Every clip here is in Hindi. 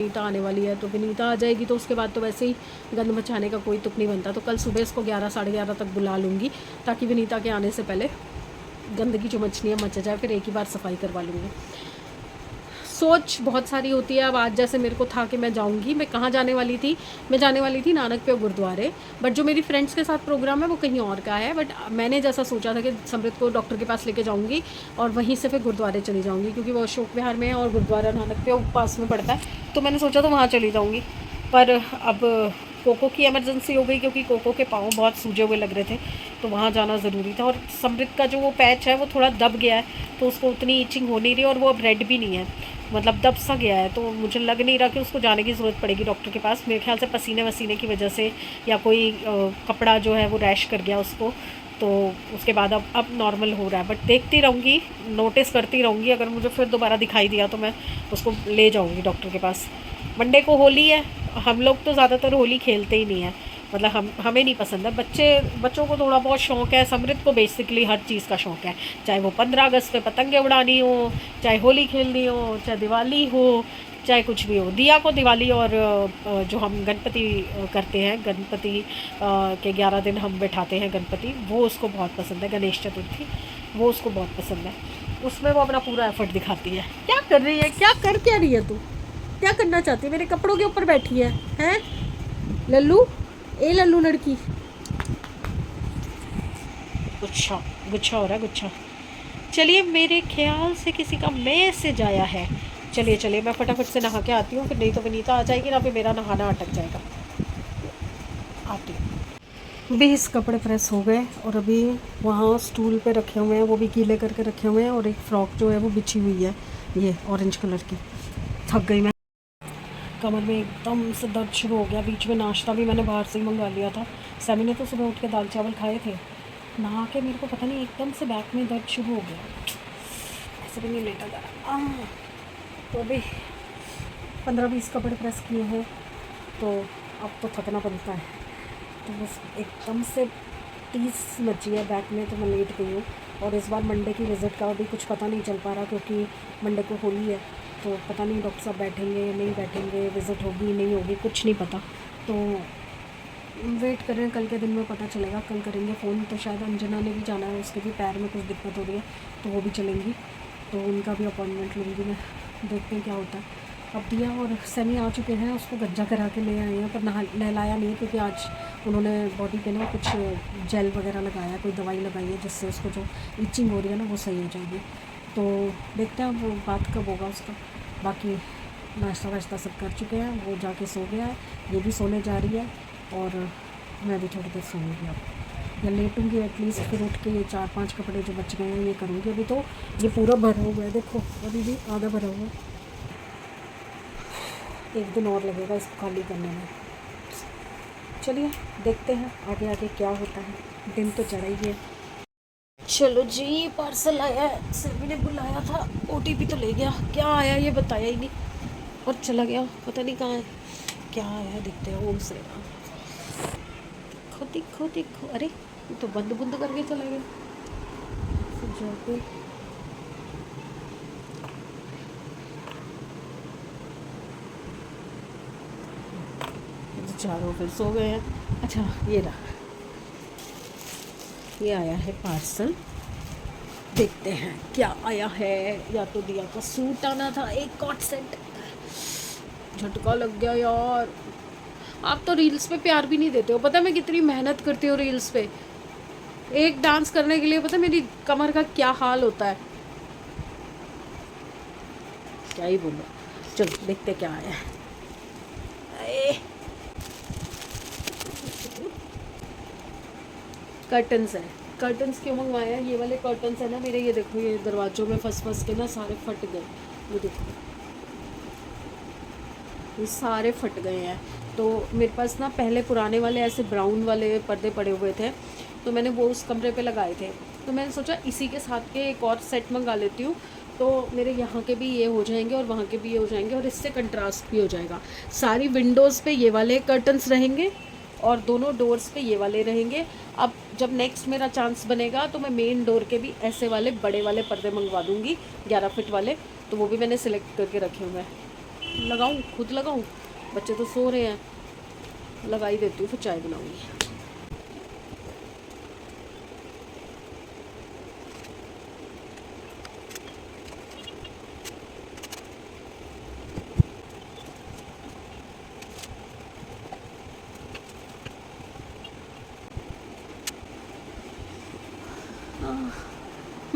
विनीता आने वाली है, तो विनीता आ जाएगी तो उसके बाद तो वैसे ही गंद मचाने का कोई तुक नहीं बनता। तो कल सुबह इसको 11 साढ़े 11 तक बुला लूँगी ताकि विनीता के आने से पहले गंदगी जो मचनी है मच जाए, फिर एक ही बार सफाई करवा लूँगी। सोच बहुत सारी होती है। अब आज जैसे मेरे को था कि मैं जाऊंगी, मैं कहाँ जाने वाली थी, मैं जाने वाली थी नानक पे गुरुद्वारे, बट जो मेरी फ्रेंड्स के साथ प्रोग्राम है वो कहीं और का है। बट मैंने जैसा सोचा था कि समृत को डॉक्टर के पास लेके जाऊंगी और वहीं से फिर गुरुद्वारे चली जाऊंगी, क्योंकि वो अशोक विहार में है और गुरुद्वारा नानक पे पास में पड़ता है, तो मैंने सोचा तो वहाँ चली जाऊँगी। पर अब कोको की इमरजेंसी हो गई, क्योंकि कोको के पाँव बहुत सूजे हुए लग रहे थे, तो वहाँ जाना ज़रूरी था। और समृत का जो वो पैच है वो थोड़ा दब गया है, तो उसको उतनी ईचिंग हो नहीं रही, और वो अब रेड भी नहीं है, मतलब दब सा गया है। तो मुझे लग नहीं रहा कि उसको जाने की ज़रूरत पड़ेगी डॉक्टर के पास। मेरे ख्याल से पसीने वसीने की वजह से या कोई कपड़ा जो है वो रैश कर गया उसको, तो उसके बाद अब नॉर्मल हो रहा है। बट देखती रहूँगी, नोटिस करती रहूँगी, अगर मुझे फिर दोबारा दिखाई दिया तो मैं उसको ले जाऊँगी डॉक्टर के पास। मंडे को होली है, हम लोग तो ज़्यादातर होली खेलते ही नहीं है, मतलब हमें नहीं पसंद है। बच्चों को थोड़ा बहुत शौक़ है, समृत को बेसिकली हर चीज़ का शौक़ है, चाहे वो 15 अगस्त पे पतंगे उड़ानी हो, चाहे होली खेलनी हो, चाहे दिवाली हो, चाहे कुछ भी हो। दिया को दिवाली और जो हम गणपति करते हैं, गणपति के 11 दिन हम बैठाते हैं गणपति, वो उसको बहुत पसंद है। गणेश चतुर्थी वो उसको बहुत पसंद है, उसमें वो अपना पूरा एफर्ट दिखाती है। क्या कर रही है, क्या रही है तू, क्या करना चाहती है? मेरे कपड़ों के ऊपर बैठी है, हैं लल्लू? ए लल्लू लड़की, गुच्छा गुच्छा हो रहा है, गुच्छा। चलिए, मेरे ख्याल से किसी का मैसेज आया है। चलिए मैं फटाफट से नहा के आती हूँ, फिर नहीं तो विनीता आ जाएगी ना, फिर मेरा नहाना अटक जाएगा। आती हूँ। 20 कपड़े प्रेस हो गए और अभी वहाँ स्टूल पे रखे हुए हैं, वो भी गीले करके रखे हुए हैं, और एक फ़्रॉक जो है वो बिछी हुई है, ये ऑरेंज कलर की। थक गई मैं, कमर में एकदम से दर्द शुरू हो गया। बीच में नाश्ता भी मैंने बाहर से ही मंगवा लिया था। सैमी ने तो सुबह उठ के दाल चावल खाए थे, नहा के मेरे को पता नहीं एकदम से बैक में दर्द शुरू हो गया, ऐसे भी नहीं लेटा जा रहा। तो अभी 15-20 कपड़े प्रेस किए हैं, तो अब तो थकना बनता है। तो बस एकदम से 30 बची है बैक में, तो मैं लेट गई हूँ। और इस बार मंडे की विज़िट का भी कुछ पता नहीं चल पा रहा, क्योंकि मंडे को होली है, तो पता नहीं डॉक्टर साहब बैठेंगे या नहीं बैठेंगे, विज़िट होगी नहीं होगी, कुछ नहीं पता। तो वेट कर रहे हैं, कल के दिन में पता चलेगा। कल करेंगे फ़ोन, तो शायद अंजना ने भी जाना है, उसके भी पैर में कुछ दिक्कत हो रही है, तो वो भी चलेंगी, तो उनका भी अपॉइंटमेंट लूँगी मैं। देखते हैं क्या होता है। अब दिया और सैमी आ चुके हैं, उसको गज्जा करा के ले आए हैं, पर नहलाया नहीं, क्योंकि आज उन्होंने बॉडी पे ना कुछ जेल वगैरह लगाया, कोई दवाई लगाई है, जिससे उसको जो इचिंग हो रही है ना वो सही हो जाएगी। तो देखते हैं वो बात कब होगा उसका। बाकी नाश्ता वाश्ता सब कर चुके हैं, वो जाके सो गया है, ये भी सोने जा रही है, और मैं भी थोड़ी देर सोऊंगी अब, या लेटूंगी एटलीस्ट। फिर उठ के ये 4-5 कपड़े जो बच गए हैं ये करूँगी। अभी तो ये पूरा भरा हुआ है, देखो अभी भी आधा भरा हुआ है, एक दिन और लगेगा इसको खाली करने में। चलिए देखते हैं आगे आगे क्या होता है, दिन तो चढ़ा ही है। चलो जी, पार्सल आया है, सभी ने बुलाया था, OTP तो ले गया, क्या आया ये बताया ही नहीं, और चला गया, पता नहीं कहाँ है, क्या आया देखते हैं। ओम श्री राम। देखो, अरे तो बंद बुंद करके चला गया। जाके चारों फिर सो गए हैं। अच्छा ये रहा, ये आया है पार्सल, देखते हैं क्या आया है। या तो दिया का सूट आना था, एक कॉट सेट, झटका लग गया यार। आप तो रील्स पे प्यार भी नहीं देते हो, पता है मैं कितनी मेहनत करती हूँ रील्स पे, एक डांस करने के लिए पता है मेरी कमर का क्या हाल होता है, क्या ही बोलो। चलो देखते क्या आया है। कर्टन्स है, कर्टन्स क्यों मंगवाए हैं, ये वाले कर्टन्स है ना मेरे, ये देखो ये दरवाज़ों में फंस के ना सारे फट गए, ये देखो ये सारे फट गए हैं। तो मेरे पास ना पहले पुराने वाले ऐसे ब्राउन वाले पर्दे पड़े हुए थे, तो मैंने वो उस कमरे पे लगाए थे, तो मैंने सोचा इसी के साथ के एक और सेट मंगा लेती हूँ, तो मेरे यहाँ के भी ये हो जाएंगे और वहाँ के भी ये हो जाएंगे, और इससे कंट्रास्ट भी हो जाएगा। सारी विंडोज़ पे ये वाले कर्टन्स रहेंगे और दोनों डोर्स पे ये वाले रहेंगे। अब जब नेक्स्ट मेरा चांस बनेगा तो मैं मेन डोर के भी ऐसे वाले बड़े वाले पर्दे मंगवा दूँगी, 11 फीट वाले, तो वो भी मैंने सिलेक्ट करके रखे हुए हैं। लगाऊं, खुद लगाऊं? बच्चे तो सो रहे हैं, लगा ही देती हूँ, फिर चाय बनाऊंगी।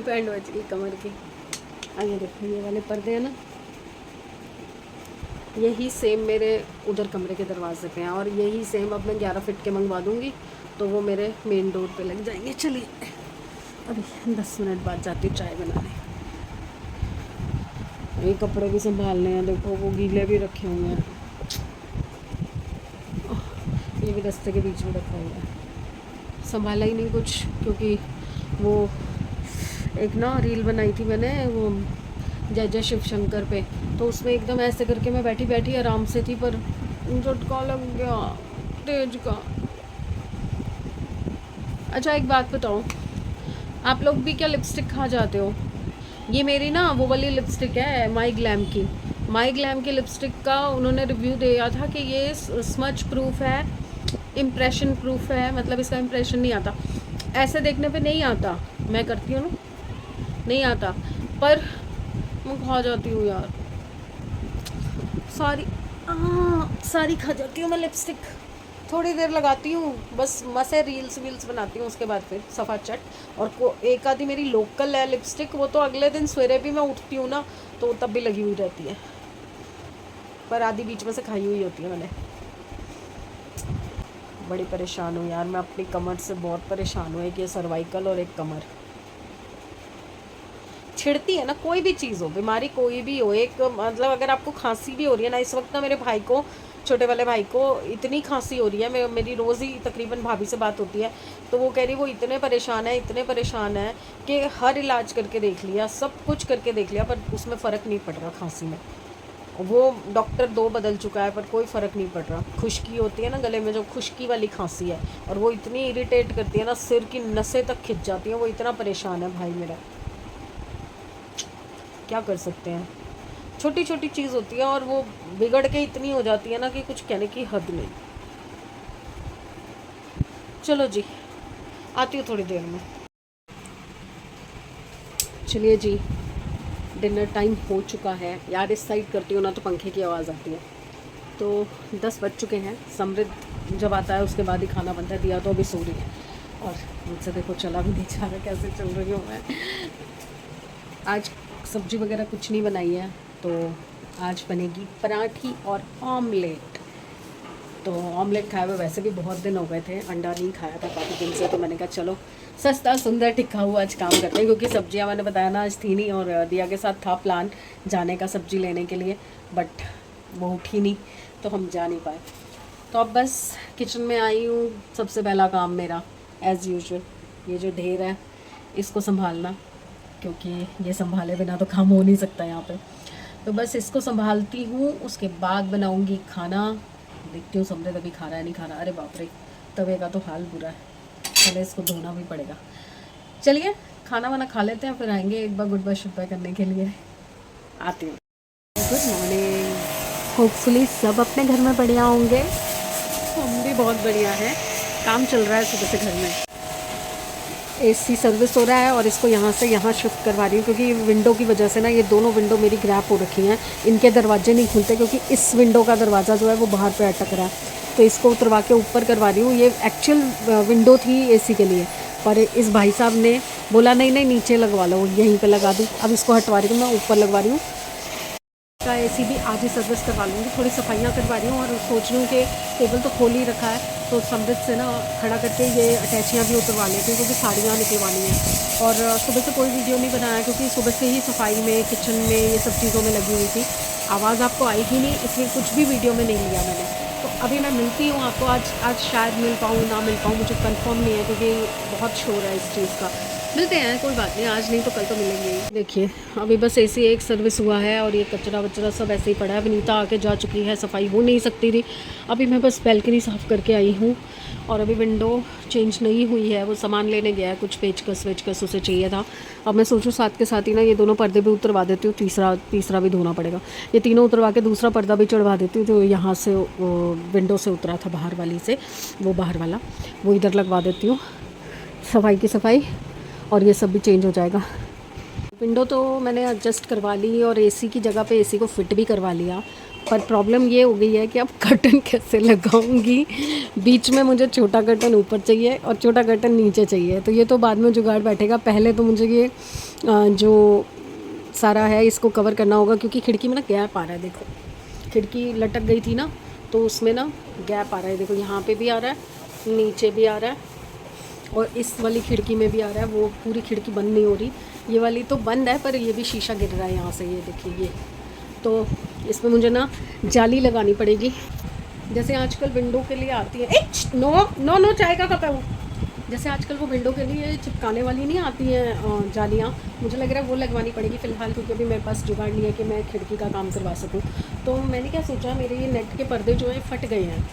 बैंड बज गई कमर की। आइए देखो, ये वाले पर्दे हैं ना, यही सेम मेरे उधर कमरे के दरवाजे पे हैं, और यही सेम अब मैं 11 फीट के मंगवा दूँगी तो वो मेरे मेन डोर पे लग जाएंगे। चलिए अभी 10 मिनट बाद जाती हूँ चाय बनाने। ये कपड़े भी संभालने हैं, देखो वो गीले भी रखे हुए हैं, ये भी रास्ते के बीच में रखा हुआ है। संभाला ही नहीं कुछ, क्योंकि वो एक ना रील बनाई थी मैंने, वो जय जय शिव शंकर पे, तो उसमें एकदम ऐसे करके मैं बैठी बैठी आराम से थी, पर झटका लग गया तेज का। अच्छा एक बात बताओ, आप लोग भी क्या लिपस्टिक खा जाते हो? ये मेरी ना वो वाली लिपस्टिक है माई ग्लैम की। माई ग्लैम की लिपस्टिक का उन्होंने रिव्यू दिया था कि ये स्मच प्रूफ है, इम्प्रेशन प्रूफ है, मतलब इसका इम्प्रेशन नहीं आता, ऐसे देखने पे नहीं आता, मैं करती हूँ ना, नहीं आता, पर मैं खा जाती हूँ यार, सारी खा जाती हूँ मैं लिपस्टिक। थोड़ी देर लगाती हूँ बस, मसे रील्स वील्स बनाती हूँ, उसके बाद फिर सफ़ा चट। और एक आधी मेरी लोकल है लिपस्टिक, वो तो अगले दिन सवेरे भी मैं उठती हूँ ना तो तब भी लगी हुई रहती है, पर आधी बीच में से खाई हुई होती है मैंने। बड़ी परेशान हूँ यार मैं, अपनी कमर से बहुत परेशान हूँ। एक ये सर्वाइकल और एक कमर छिड़ती है ना, कोई भी चीज़ हो, बीमारी कोई भी हो, एक मतलब अगर आपको खांसी भी हो रही है ना, इस वक्त ना मेरे भाई को, छोटे वाले भाई को इतनी खांसी हो रही है, मेरी रोज़ ही तकरीबन भाभी से बात होती है, तो वो कह रही वो इतने परेशान है कि हर इलाज करके देख लिया, सब कुछ करके देख लिया, पर उसमें फ़र्क नहीं पड़ रहा खांसी में। वो डॉक्टर 2 बदल चुका है पर कोई फ़र्क नहीं पड़ रहा। खुश्की होती है ना गले में, जो खुश्की वाली खांसी है, और वो इतनी इरिटेट करती है ना, सिर की नसें तक खिंच जाती हैं, वो इतना परेशान है भाई मेरा। क्या कर सकते हैं, छोटी छोटी चीज़ होती है और वो बिगड़ के इतनी हो जाती है ना कि कुछ कहने की हद नहीं। चलो जी, आती हूँ थोड़ी देर में। चलिए जी, डिनर टाइम हो चुका है यार, इस साइड करती हूँ ना तो पंखे की आवाज़ आती है। तो 10 बज चुके हैं, समृद्ध जब आता है उसके बाद ही खाना बनता है, दिया तो अभी सो रही है, और मुझसे देखो चला भी नहीं जा रहा, कैसे चल रही हूँ मैं। आज सब्जी वगैरह कुछ नहीं बनाई है, तो आज बनेगी पराठी और ऑमलेट। तो ऑमलेट खाए हुए वैसे भी बहुत दिन हो गए थे, अंडा नहीं खाया था काफ़ी दिन से, तो मैंने कहा चलो सस्ता सुंदर टिक्का हुआ आज काम करते हैं, क्योंकि सब्जियां मैंने बताया ना आज थी नहीं, और दिया के साथ था प्लान जाने का सब्जी लेने के लिए, बट वो उठी नहीं तो हम जा नहीं पाए। तो अब बस किचन में आई हूँ, सबसे पहला काम मेरा एज़ यूजुअल ये जो ढेर है इसको संभालना, क्योंकि ये संभाले बिना तो काम हो नहीं सकता यहाँ पे। तो बस इसको संभालती हूँ, उसके बाद बनाऊँगी खाना। देखती हूँ समझे तभी खा रहा है नहीं खा रहा। अरे बाप रे, तवे का तो हाल बुरा है, पहले इसको धोना भी पड़ेगा। चलिए खाना वाना खा लेते हैं, फिर आएंगे एक बार गुड बाय शुड बाय करने के लिए। आती हूँ। Good morning. होपफुली सब अपने घर में बढ़िया होंगे, हम भी बहुत बढ़िया है। काम चल रहा है सुबह से घर में, एसी सर्विस हो रहा है और इसको यहाँ से यहाँ शिफ्ट करवा रही हूँ, क्योंकि विंडो की वजह से ना ये दोनों विंडो मेरी ग्रैप हो रखी हैं, इनके दरवाजे नहीं खुलते, क्योंकि इस विंडो का दरवाज़ा जो है वो बाहर पे अटक रहा है, तो इसको उतरवा के ऊपर करवा रही हूँ। ये एक्चुअल विंडो थी एसी के लिए, पर इस भाई साहब ने बोला नहीं नहीं नीचे लगवा लो, यहीं पर लगा दूँ। अब इसको हटवा रही हूँ, मैं ऊपर लगवा रही हूँ। का एसी भी आधी सर्विस करवा लूँगी, थोड़ी सफाइयाँ करवा रही हूँ, और सोच रही हूँ कि टेबल तो खोल ही रखा है, तो समृद्ध से ना खड़ा करके ये अटैचियाँ भी उतरवा लेती हूँ, क्योंकि साड़ियाँ निकलवानी हैं। और सुबह से कोई वीडियो नहीं बनाया, क्योंकि सुबह से ही सफाई में, किचन में, ये सब चीज़ों में लगी हुई थी। आवाज़ आपको आएगी नहीं, इसलिए कुछ भी वीडियो में नहीं लिया मैंने। तो अभी मैं मिलती हूँ आपको, आज शायद मिल पाऊँ ना मिल पाऊँ, मुझे कन्फर्म नहीं है, क्योंकि बहुत शोर है इस चीज़ का। मिलते हैं, कोई बात नहीं, आज नहीं तो कल तो मिलेंगे ही। देखिए अभी बस एसी एक सर्विस हुआ है और ये कचरा वचरा सब ऐसे ही पड़ा है। विनीता आके जा चुकी है, सफाई हो नहीं सकती थी। अभी मैं बस बैल्कनी साफ़ करके आई हूँ और अभी विंडो चेंज नहीं हुई है। वो सामान लेने गया है, कुछ पेचकस वेचकस उसे चाहिए था। अब मैं सोचूं साथ के साथ ही ना ये दोनों पर्दे भी उतरवा देती हूँ, तीसरा भी धोना पड़ेगा। ये तीनों उतरवा के दूसरा पर्दा भी चढ़वा देती हूँ जो यहाँ से विंडो से उतरा था, बाहर वाली से, वो बाहर वाला वो इधर लगवा देती हूँ। सफाई की सफाई और ये सब भी चेंज हो जाएगा। विंडो तो मैंने एडजस्ट करवा ली और एसी की जगह पे एसी को फिट भी करवा लिया, पर प्रॉब्लम ये हो गई है कि अब कर्टन कैसे लगाऊंगी। बीच में मुझे छोटा कर्टन ऊपर चाहिए और छोटा कर्टन नीचे चाहिए, तो ये तो बाद में जुगाड़ बैठेगा। पहले तो मुझे ये जो सारा है इसको कवर करना होगा, क्योंकि खिड़की में ना गैप आ रहा है। देखो खिड़की लटक गई थी ना, तो उसमें ना गैप आ रहा है। देखो यहाँ पे भी आ रहा है, नीचे भी आ रहा है और इस वाली खिड़की में भी आ रहा है। वो पूरी खिड़की बंद नहीं हो रही, ये वाली तो बंद है पर ये भी शीशा गिर रहा है यहाँ से, ये देखिए ये। तो इसमें मुझे ना जाली लगानी पड़ेगी, जैसे आजकल विंडो के लिए आती है। नो नो नो, चाय का कप है वो। जैसे आजकल वो विंडो के लिए चिपकाने वाली नहीं आती हैं जालियाँ, मुझे लग रहा है वो लगवानी पड़ेगी फ़िलहाल, क्योंकि अभी मेरे पास जुगाड़ नहीं है कि मैं खिड़की का काम करवा सकूँ। तो मैंने क्या सोचा, मेरे ये नेट के पर्दे जो हैं फट गए हैं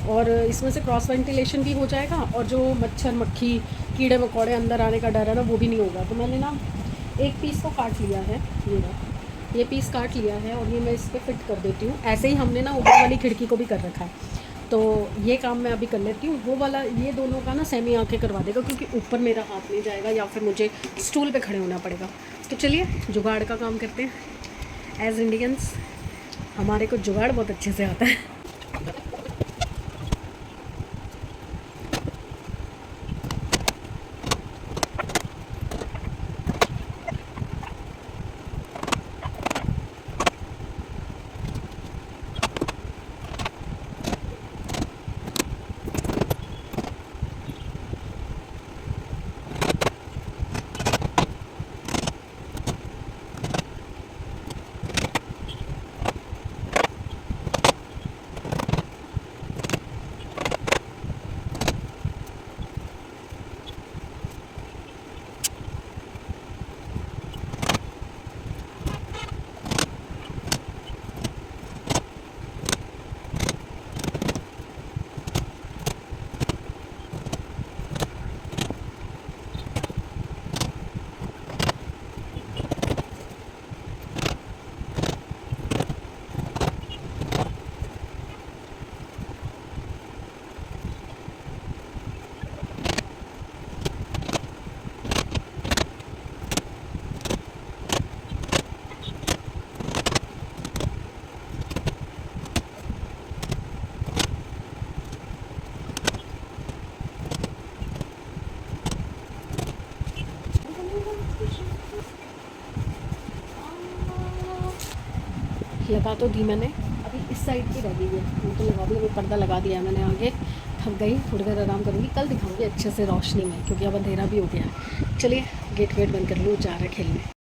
और इसमें से क्रॉस वेंटिलेशन भी हो जाएगा और जो मच्छर मक्खी कीड़े मकोड़े अंदर आने का डर है ना, वो भी नहीं होगा। तो मैंने ना एक पीस को काट लिया है, ये पीस काट लिया है और ये मैं इस पर फिट कर देती हूँ। ऐसे ही हमने ना ऊपर वाली खिड़की को भी कर रखा है, तो ये काम मैं अभी कर लेती हूँ। वो वाला ये दोनों का ना सेमी आके करवा देगा, क्योंकि ऊपर मेरा हाथ नहीं जाएगा या फिर मुझे स्टूल पे खड़े होना पड़ेगा। तो चलिए जुगाड़ का काम करते हैं। एज़ इंडियंस हमारे को जुगाड़ बहुत अच्छे से आता है। लगा तो दी मैंने, अभी इस साइड की रह गई है, वो तो लगा दी। अभी पर्दा लगा दिया है मैंने आगे। थक गई, थोड़ी देर आराम करूँगी, कल दिखाऊंगी अच्छे से रोशनी में, क्योंकि अब अंधेरा भी हो गया है। चलिए गेट वेट बंद कर लूँ, जा रहे खेलने।